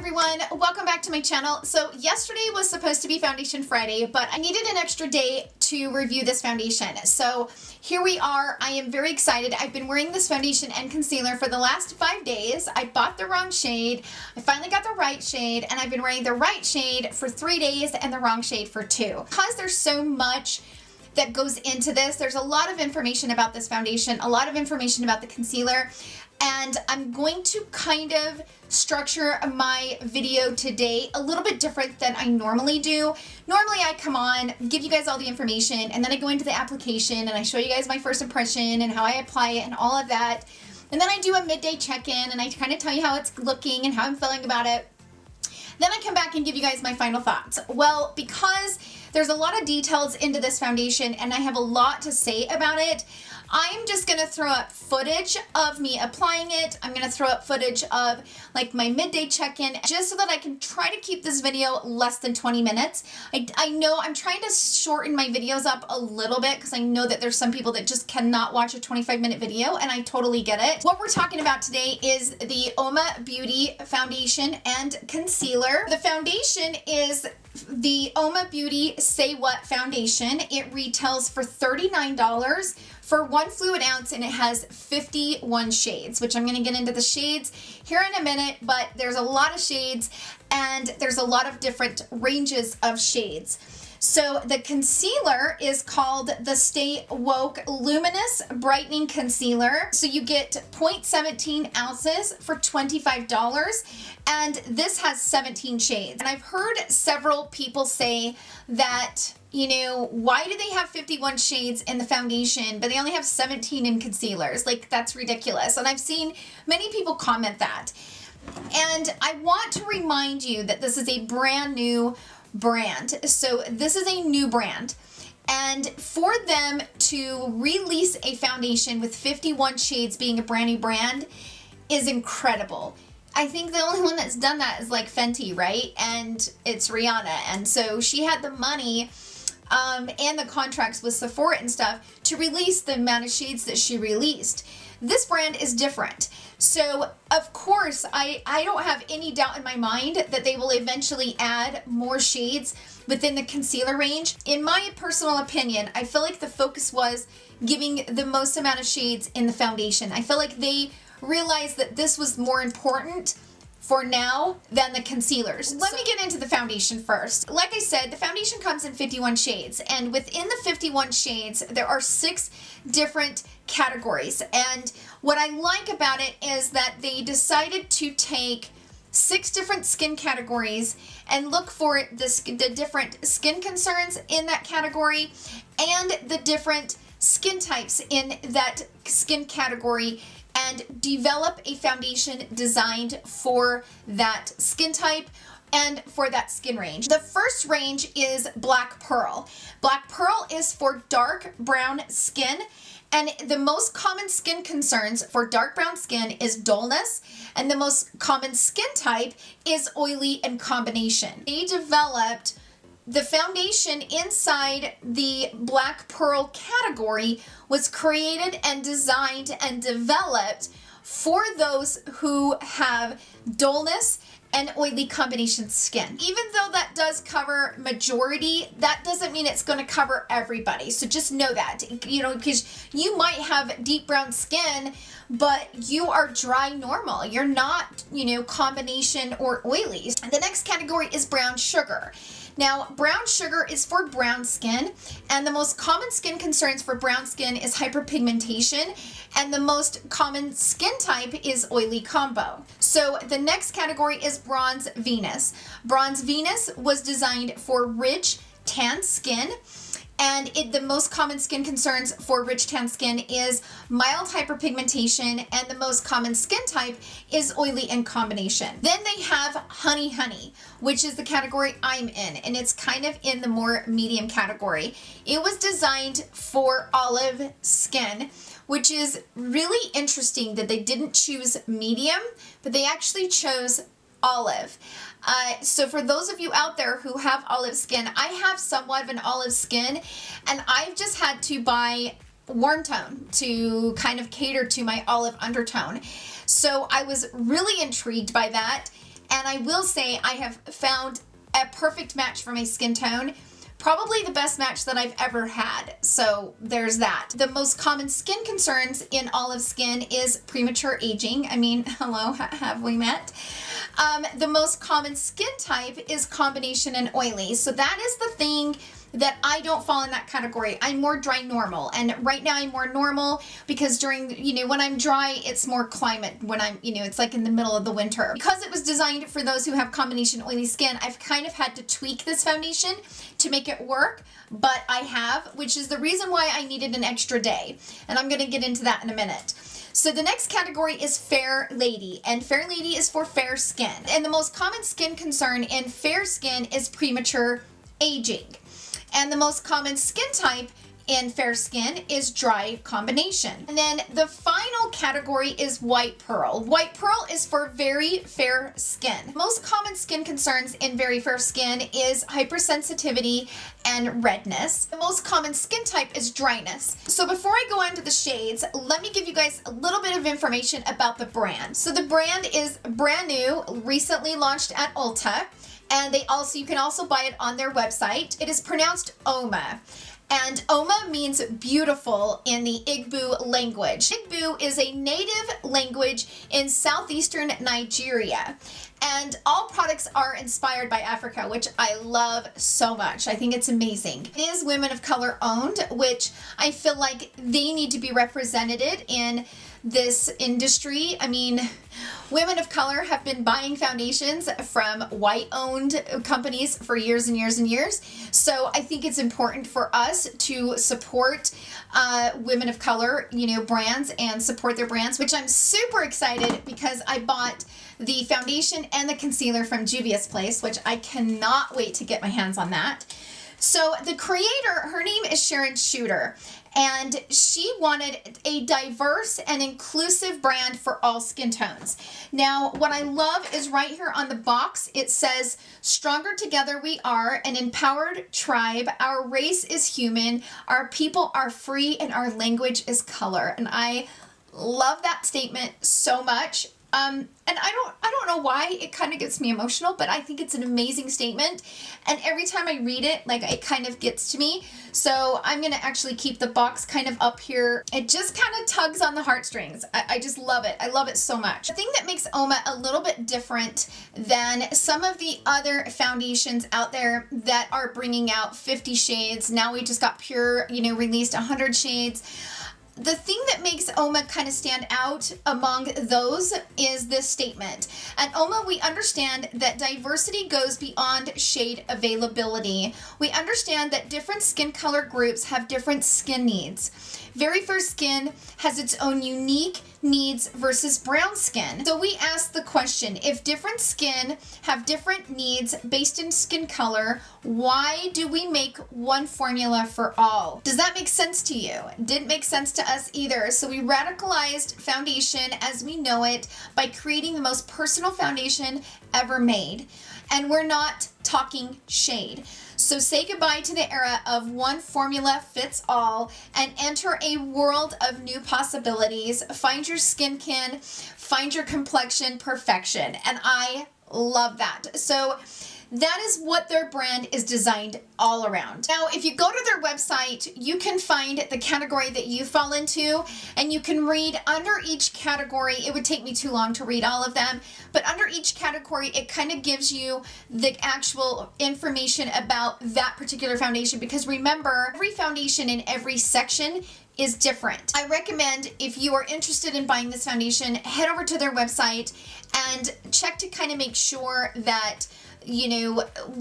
everyone, welcome back to my channel. So yesterday was supposed to be Foundation Friday, but I needed an extra day to review this foundation. So here we are. I am very excited. I've been wearing this foundation and concealer for the last 5 days. I bought the wrong shade. I finally got the right shade, and I've been wearing the right shade for 3 days and the wrong shade for 2. Because there's so much that goes into this, there's a lot of information about this foundation, a lot of information about the concealer, and I'm going to kind of structure my video today a little bit different than I normally do. Normally I come on, give you guys all the information, and then I go into the application and I show you guys my first impression and how I apply it and all of that. And then I do a midday check-in and I kind of tell you how it's looking and how I'm feeling about it. Then I come back and give you guys my final thoughts. Well, because there's a lot of details into this foundation and I have a lot to say about it, I'm just going to throw up footage of me applying it. I'm going to throw up footage of like my midday check-in just so that I can try to keep this video less than 20 minutes. I know I'm trying to shorten my videos up a little bit because I know that there's some people that just cannot watch a 25-minute video, and I totally get it. What we're talking about today is the Uoma Beauty foundation and concealer. The foundation is the Uoma Beauty Say What foundation. It retails for $39 for 1 fluid ounce, and it has 51 shades, which I'm going to get into the shades here in a minute, but there's a lot of shades and there's a lot of different ranges of shades. So the concealer is called the Stay Woke Luminous Brightening Concealer. So you get 0.17 ounces for $25, and this has 17 shades. And I've heard several people say that, you know, why do they have 51 shades in the foundation, but they only have 17 in concealers? Like, that's ridiculous. And I've seen many people comment that. And I want to remind you that this is a brand new brand. So this is a new brand. And for them to release a foundation with 51 shades being a brand new brand is incredible. I think the only one that's done that is like Fenty, right? And it's Rihanna. And so she had the money and the contracts with Sephora and stuff to release the amount of shades that she released. This brand is different. So, of course, I don't have any doubt in my mind that they will eventually add more shades within the concealer range. In my personal opinion, I feel like the focus was giving the most amount of shades in the foundation. I feel like they realized that this was more important for now than the concealers. Let me get into the foundation first. Like I said, the foundation comes in 51 shades, and within the 51 shades, there are 6 different categories. And what I like about it is that they decided to take 6 different skin categories and look for the different skin concerns in that category and the different skin types in that skin category, and develop a foundation designed for that skin type and for that skin range. The first range is Black Pearl. Black Pearl is for dark brown skin, and the most common skin concerns for dark brown skin is dullness, and the most common skin type is oily and combination. They developed the foundation inside the Black Pearl category was created and designed and developed for those who have dullness and oily combination skin. Even though that does cover majority, that doesn't mean it's going to cover everybody. So just know that, you know, because you might have deep brown skin, but you are dry normal. You're not, you know, combination or oily. The next category is brown sugar. Now, brown sugar is for brown skin, and the most common skin concerns for brown skin is hyperpigmentation, and the most common skin type is oily combo. So the next category is Bronze Venus. Bronze Venus was designed for rich tan skin, and the most common skin concerns for rich tan skin is mild hyperpigmentation, and the most common skin type is oily and combination. Then they have Honey Honey, which is the category I'm in, and it's kind of in the more medium category. It was designed for olive skin, which is really interesting that they didn't choose medium, but they actually chose olive. So for those of you out there who have olive skin, I have somewhat of an olive skin, and I've just had to buy warm tone to kind of cater to my olive undertone. So I was really intrigued by that, And I will say I have found a perfect match for my skin tone. Probably the best match that I've ever had. So there's that. The most common skin concerns in olive skin is premature aging. I mean, hello, have we met? The most common skin type is combination and oily. So that is the thing that I don't fall in that category. I'm more dry normal. And right now I'm more normal because during, when I'm dry, it's more climate when I'm, it's like in the middle of the winter. Because it was designed for those who have combination oily skin, I've kind of had to tweak this foundation to make it work, but I have, which is the reason why I needed an extra day. And I'm gonna get into that in a minute. So the next category is Fair Lady, and Fair Lady is for fair skin. And the most common skin concern in fair skin is premature aging. And the most common skin type in fair skin is dry combination. And then the final category is White Pearl. White Pearl is for very fair skin. Most common skin concerns in very fair skin is hypersensitivity and redness. The most common skin type is dryness. So before I go on to the shades, let me give you guys a little bit of information about the brand. So the brand is brand new, recently launched at Ulta. And you can also buy it on their website. It is pronounced Uoma. And Uoma means beautiful in the Igbo language. Igbo is a native language in southeastern Nigeria. And all products are inspired by Africa, which I love so much. I think it's amazing. It is women of color owned, which I feel like they need to be represented in this industry. I mean, women of color have been buying foundations from white-owned companies for years and years and years. So I think it's important for us to support women of color, brands, and support their brands, which I'm super excited because I bought the foundation and the concealer from Juvia's Place, which I cannot wait to get my hands on that. So the creator, her name is Sharon Shooter, and she wanted a diverse and inclusive brand for all skin tones. Now, what I love is right here on the box, it says, "Stronger together we are, an empowered tribe. Our race is human, our people are free, and our language is color." And I love that statement so much. And I don't know why it kind of gets me emotional, but I think it's an amazing statement. And every time I read it, it kind of gets to me. So I'm going to actually keep the box kind of up here. It just kind of tugs on the heartstrings. I just love it. I love it so much. The thing that makes Uoma a little bit different than some of the other foundations out there that are bringing out 50 shades. Now we just got Pure, released 100 shades. The thing that makes Uoma kind of stand out among those is this statement. At Uoma, we understand that diversity goes beyond shade availability. We understand that different skin color groups have different skin needs. Very fair skin has its own unique needs versus brown skin. So we ask the question, if different skin have different needs based in skin color, why do we make one formula for all? Does that make sense to you? Didn't make sense to us either. So we radicalized foundation as we know it by creating the most personal foundation ever made. And we're not talking shade. So say goodbye to the era of one formula fits all and enter a world of new possibilities. Find your skin kin, find your complexion perfection. And I love that. So that is what their brand is designed all around. Now, if you go to their website, you can find the category that you fall into, and you can read under each category. It would take me too long to read all of them, but under each category, it kind of gives you the actual information about that particular foundation, because remember, every foundation in every section is different. I recommend, if you are interested in buying this foundation, head over to their website and check to kind of make sure that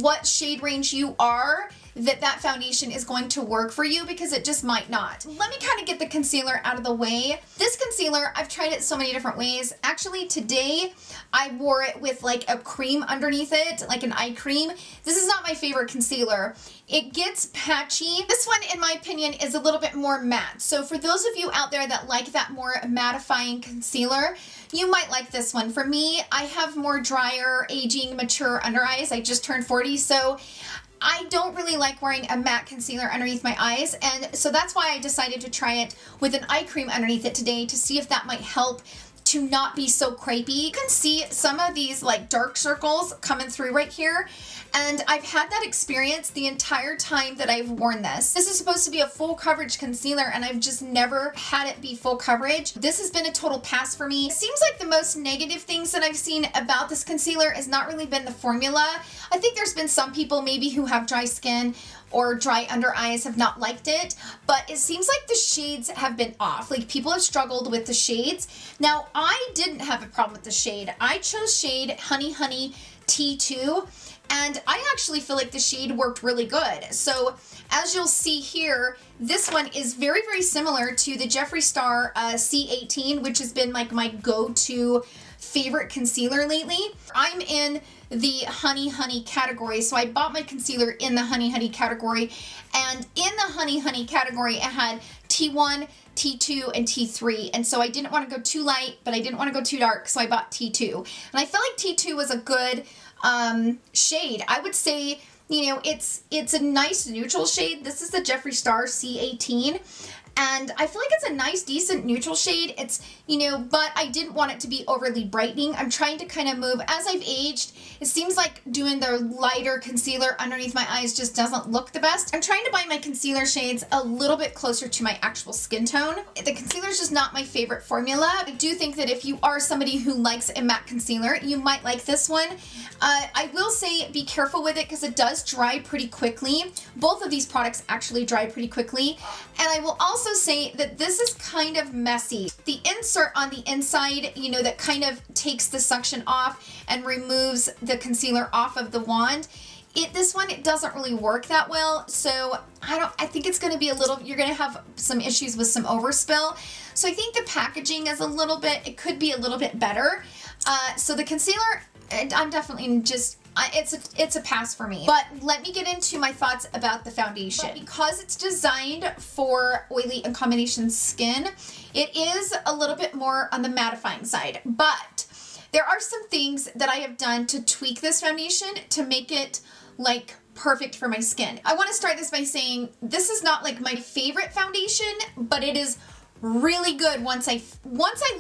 what shade range you are, that foundation is going to work for you, because it just might not. Let me kind of get the concealer out of the way. This concealer, I've tried it so many different ways. Actually, today I wore it with like a cream underneath it, like an eye cream. This is not my favorite concealer. It gets patchy. This one, in my opinion, is a little bit more matte. So for those of you out there that like that more mattifying concealer, you might like this one. For me, I have more drier, aging, mature under eyes. I just turned 40, so I don't really like wearing a matte concealer underneath my eyes, and so that's why I decided to try it with an eye cream underneath it today to see if that might help to not be so crepey. You can see some of these like dark circles coming through right here. And I've had that experience the entire time that I've worn this. This is supposed to be a full coverage concealer and I've just never had it be full coverage. This has been a total pass for me. It seems like the most negative things that I've seen about this concealer has not really been the formula. I think there's been some people maybe who have dry skin or dry under eyes have not liked it, but it seems like the shades have been off. Like people have struggled with the shades. Now I didn't have a problem with the shade. I chose shade Honey Honey T2. And I actually feel like the shade worked really good. So as you'll see here, this one is very, very similar to the Jeffree Star C18, which has been like my go-to favorite concealer lately. I'm in the Honey Honey category, so I bought my concealer in the Honey Honey category. And in the Honey Honey category, it had T1, T2, and T3. And so I didn't want to go too light, but I didn't want to go too dark, so I bought T2. And I felt like T2 was a good shade. I would say, you know, it's a nice neutral shade. This is the Jeffree Star C18. And I feel like it's a nice, decent neutral shade. It's, you know, but I didn't want it to be overly brightening. I'm trying to kind of move, as I've aged, it seems like doing the lighter concealer underneath my eyes just doesn't look the best. I'm trying to buy my concealer shades a little bit closer to my actual skin tone. The concealer is just not my favorite formula. I do think that if you are somebody who likes a matte concealer, you might like this one. I will say be careful with it because it does dry pretty quickly. Both of these products actually dry pretty quickly. And I will also say that this is kind of messy. The insert on the inside, you know, that kind of takes the suction off and removes the concealer off of the wand. This one, it doesn't really work that well. So I think it's going to be a little, you're going to have some issues with some overspill. So I think the packaging is a little bit, it could be a little bit better. So the concealer, I'm definitely just, it's a pass for me. But let me get into my thoughts about the foundation. Because it's designed for oily and combination skin, it is a little bit more on the mattifying side. But there are some things that I have done to tweak this foundation to make it like perfect for my skin. I want to start this by saying this is not like my favorite foundation, but it is really good once I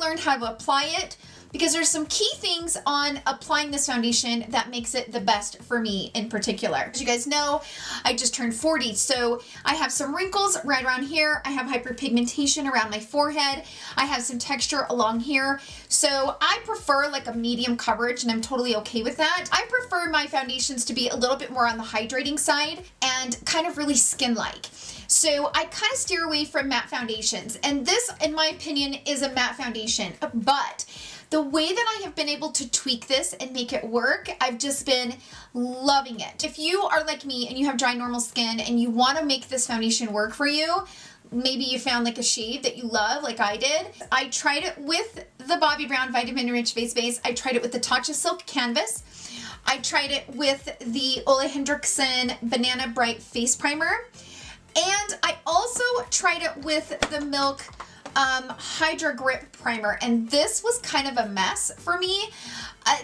learned how to apply it. Because there's some key things on applying this foundation that makes it the best for me in particular. As you guys know, I just turned 40, so I have some wrinkles right around here. I have hyperpigmentation around my forehead. I have some texture along here. So I prefer like a medium coverage, and I'm totally okay with that. I prefer my foundations to be a little bit more on the hydrating side and kind of really skin-like. So I kind of steer away from matte foundations. And this, in my opinion, is a matte foundation. But the way that I have been able to tweak this and make it work, I've just been loving it. If you are like me and you have dry, normal skin and you want to make this foundation work for you, maybe you found like a shade that you love like I did. I tried it with the Bobbi Brown Vitamin Rich Face Base. I tried it with the Tatcha Silk Canvas. I tried it with the Ole Henriksen Banana Bright Face Primer. And I also tried it with the Milk Hydra Grip Primer, and this was kind of a mess for me.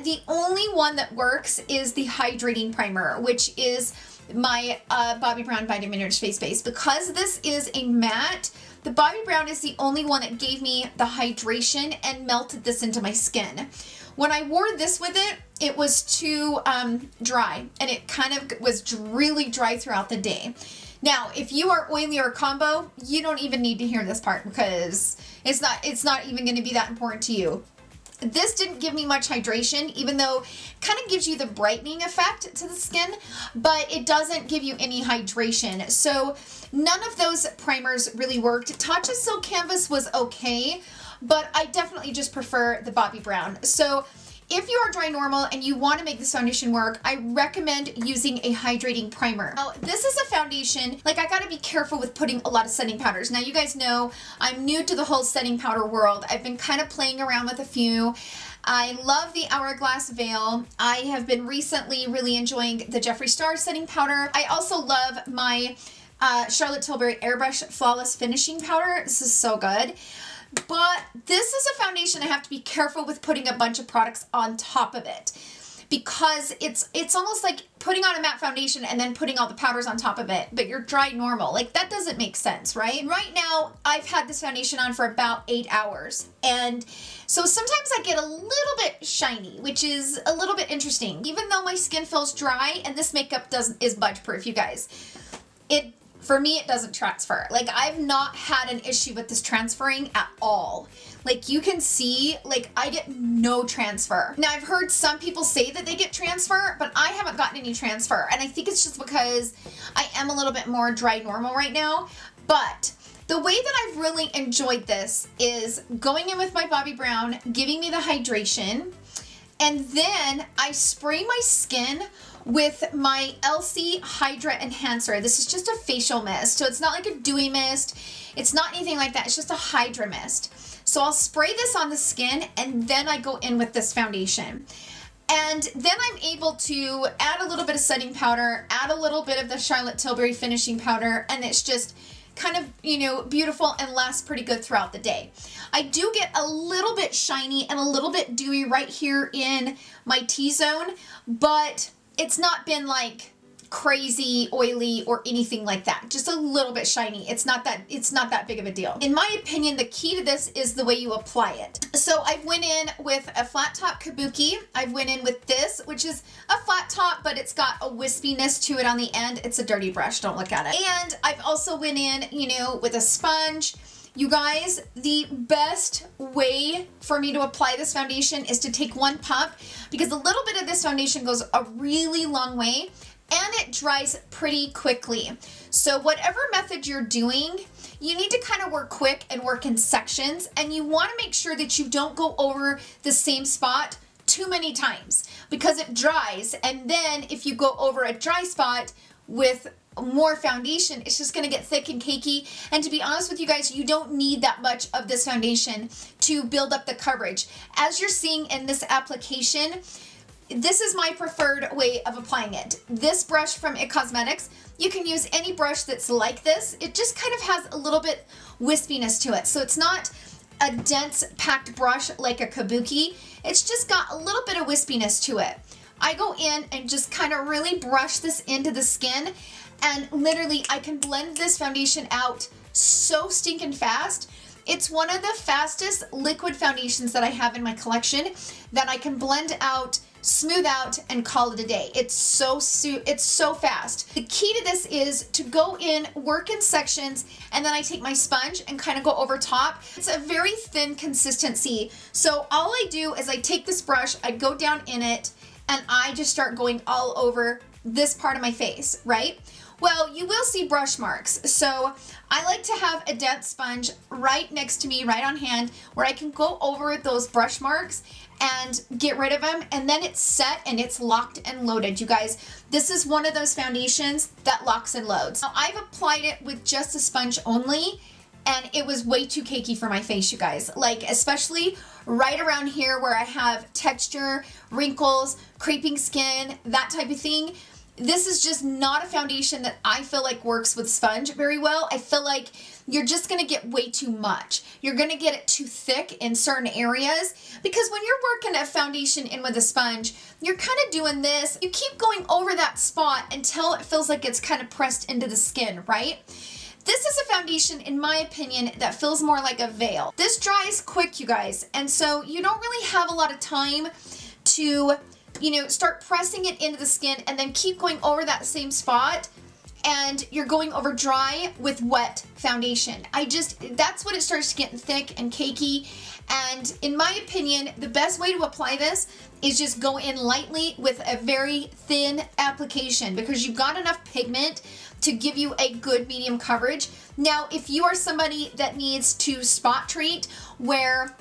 The only one that works is the Hydrating Primer, which is my Bobbi Brown Vitamin Rich Face Base. Because this is a matte, the Bobbi Brown is the only one that gave me the hydration and melted this into my skin. When I wore this with it, it was too dry, and it kind of was really dry throughout the day. Now, if you are oily or combo, you don't even need to hear this part because it's not even going to be that important to you. This didn't give me much hydration, even though it kind of gives you the brightening effect to the skin, but it doesn't give you any hydration. So none of those primers really worked. Tatcha Silk Canvas was okay, but I definitely just prefer the Bobbi Brown. So if you are dry normal and you want to make this foundation work, I recommend using a hydrating primer. Now, this is a foundation, like I gotta be careful with putting a lot of setting powders. Now, you guys know I'm new to the whole setting powder world. I've been kind of playing around with a few. I love the Hourglass Veil. I have been recently really enjoying the Jeffree Star setting powder. I also love my Charlotte Tilbury Airbrush Flawless Finishing Powder. This is so good. But this is a foundation I have to be careful with putting a bunch of products on top of it. because it's almost like putting on a matte foundation and then putting all the powders on top of it, but you're dry normal. Like, that doesn't make sense, right? Right now, I've had this foundation on for about 8 hours, and so sometimes I get a little bit shiny, which is a little bit interesting. Even though my skin feels dry, and this makeup is budge proof, you guys. For me, it doesn't transfer. Like, I've not had an issue with this transferring at all. Like, you can see, like, I get no transfer. Now, I've heard some people say that they get transfer, but I haven't gotten any transfer. And I think it's just because I am a little bit more dry normal right now. But the way that I've really enjoyed this is going in with my Bobbi Brown, giving me the hydration, and then I spray my skin with my Elsie Hydra Enhancer. This is just a facial mist, so it's not like a dewy mist. It's not anything like that. It's just a Hydra mist. So I'll spray this on the skin, and then I go in with this foundation. And then I'm able to add a little bit of setting powder, add a little bit of the Charlotte Tilbury finishing powder, and it's just kind of, you know, beautiful and lasts pretty good throughout the day. I do get a little bit shiny and a little bit dewy right here in my T-zone, but it's not been like crazy oily or anything like that. Just a little bit shiny. It's not that big of a deal. In my opinion, the key to this is the way you apply it. So I went in with a flat top kabuki. I went in with this, which is a flat top, but it's got a wispiness to it on the end. It's a dirty brush, don't look at it. And I've also went in, you know, with a sponge. You guys, the best way for me to apply this foundation is to take one pump, because a little bit of this foundation goes a really long way, and it dries pretty quickly. So whatever method you're doing, you need to kind of work quick and work in sections, and you want to make sure that you don't go over the same spot too many times, because it dries, and then if you go over a dry spot with more foundation, it's just going to get thick and cakey. And to be honest with you guys, you don't need that much of this foundation to build up the coverage. As you're seeing in this application, this is my preferred way of applying it. This brush from IT Cosmetics, you can use any brush that's like this. It just kind of has a little bit wispiness to it. So it's not a dense packed brush like a kabuki. It's just got a little bit of wispiness to it. I go in and just kind of really brush this into the skin, and literally I can blend this foundation out so stinking fast. It's one of the fastest liquid foundations that I have in my collection that I can blend out, smooth out, and call it a day. It's so fast. The key to this is to go in, work in sections, and then I take my sponge and kind of go over top. It's a very thin consistency. So all I do is I take this brush, I go down in it, and I just start going all over this part of my face, right? Well, you will see brush marks. So I like to have a dense sponge right next to me, right on hand, where I can go over those brush marks and get rid of them, and then it's set and it's locked and loaded. You guys, this is one of those foundations that locks and loads. Now, I've applied it with just a sponge only, and it was way too cakey for my face, you guys. Like, especially right around here where I have texture, wrinkles, creping skin, that type of thing. This is just not a foundation that I feel like works with sponge very well. I feel like you're just gonna get way too much. You're gonna get it too thick in certain areas, because when you're working a foundation in with a sponge, you're kind of doing this. You keep going over that spot until it feels like it's kind of pressed into the skin, right? This is a foundation, in my opinion, that feels more like a veil. This dries quick, you guys, and so you don't really have a lot of time to, you know, start pressing it into the skin and then keep going over that same spot, and you're going over dry with wet foundation. That's when it starts getting thick and cakey, and in my opinion, the best way to apply this is just go in lightly with a very thin application, because you've got enough pigment to give you a good medium coverage. Now, if you are somebody that needs to spot treat, where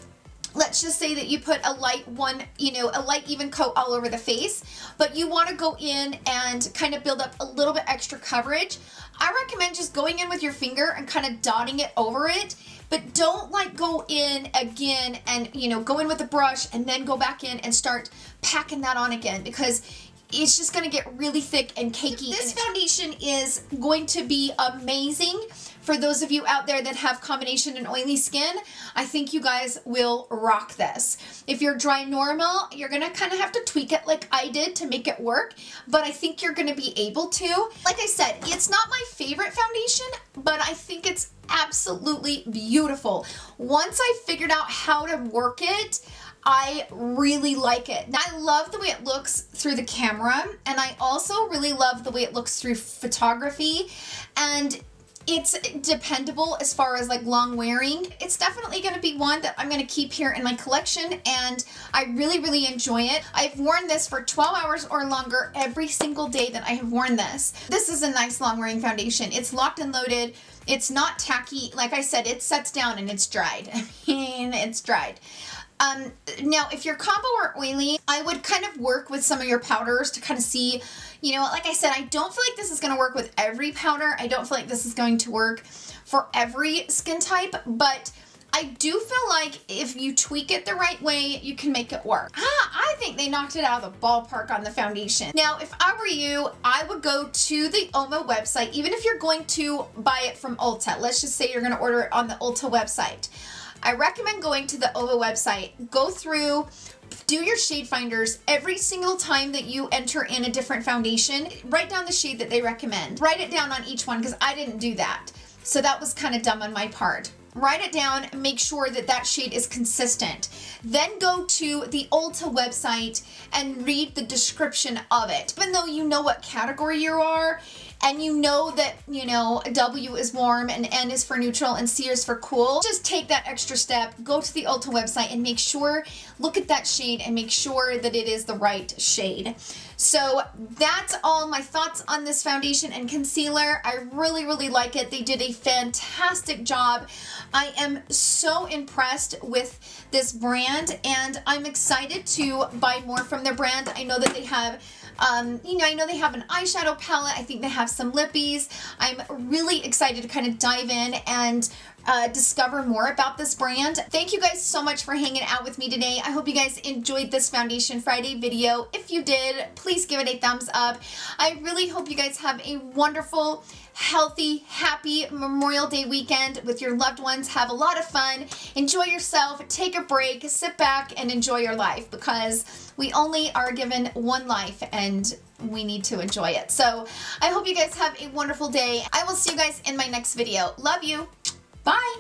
let's just say that you put a light one, you know, a light even coat all over the face, but you want to go in and kind of build up a little bit extra coverage, I recommend just going in with your finger and kind of dotting it over it. But don't like go in again and, you know, go in with a brush and then go back in and start packing that on again, because it's just going to get really thick and cakey. This foundation is going to be amazing for those of you out there that have combination and oily skin, I think you guys will rock this. If you're dry normal, you're gonna kind of have to tweak it like I did to make it work, but I think you're gonna be able to. Like I said, it's not my favorite foundation, but I think it's absolutely beautiful. Once I figured out how to work it, I really like it. Now, I love the way it looks through the camera, and I also really love the way it looks through photography, and it's dependable as far as like long wearing. It's definitely going to be one that I'm going to keep here in my collection, and I really enjoy it. I've worn this for 12 hours or longer every single day that I have worn this. This is a nice long wearing foundation. It's locked and loaded. It's not tacky. Like I said, it sets down and it's dried. I mean, it's dried. Now, if you're combo or oily, I would kind of work with some of your powders to kind of see, you know, like I said, I don't feel like this is going to work with every powder. I don't feel like this is going to work for every skin type, but I do feel like if you tweak it the right way, you can make it work. I think they knocked it out of the ballpark on the foundation. Now, if I were you, I would go to the Uoma website, even if you're going to buy it from Ulta. Let's just say you're going to order it on the Ulta website. I recommend going to the Uoma website, go through, do your shade finders every single time that you enter in a different foundation. Write down the shade that they recommend. Write it down on each one, because I didn't do that. So that was kind of dumb on my part. Write it down, make sure that that shade is consistent. Then go to the Ulta website and read the description of it. Even though you know what category you are, and you know that, you know, W is warm and N is for neutral and C is for cool, just take that extra step, go to the Ulta website and make sure, look at that shade and make sure that it is the right shade. So that's all my thoughts on this foundation and concealer. I really like it. They did a fantastic job. I am so impressed with this brand, and I'm excited to buy more from their brand. I know that they have you know, I know they have an eyeshadow palette. I think they have some lippies. I'm really excited to kind of dive in and discover more about this brand. Thank you guys so much for hanging out with me today. I hope you guys enjoyed this Foundation Friday video. If you did, please give it a thumbs up. I really hope you guys have a wonderful, healthy, happy Memorial Day weekend with your loved ones. Have a lot of fun. Enjoy yourself. Take a break. Sit back and enjoy your life, because we only are given one life and we need to enjoy it. So I hope you guys have a wonderful day. I will see you guys in my next video. Love you. Bye.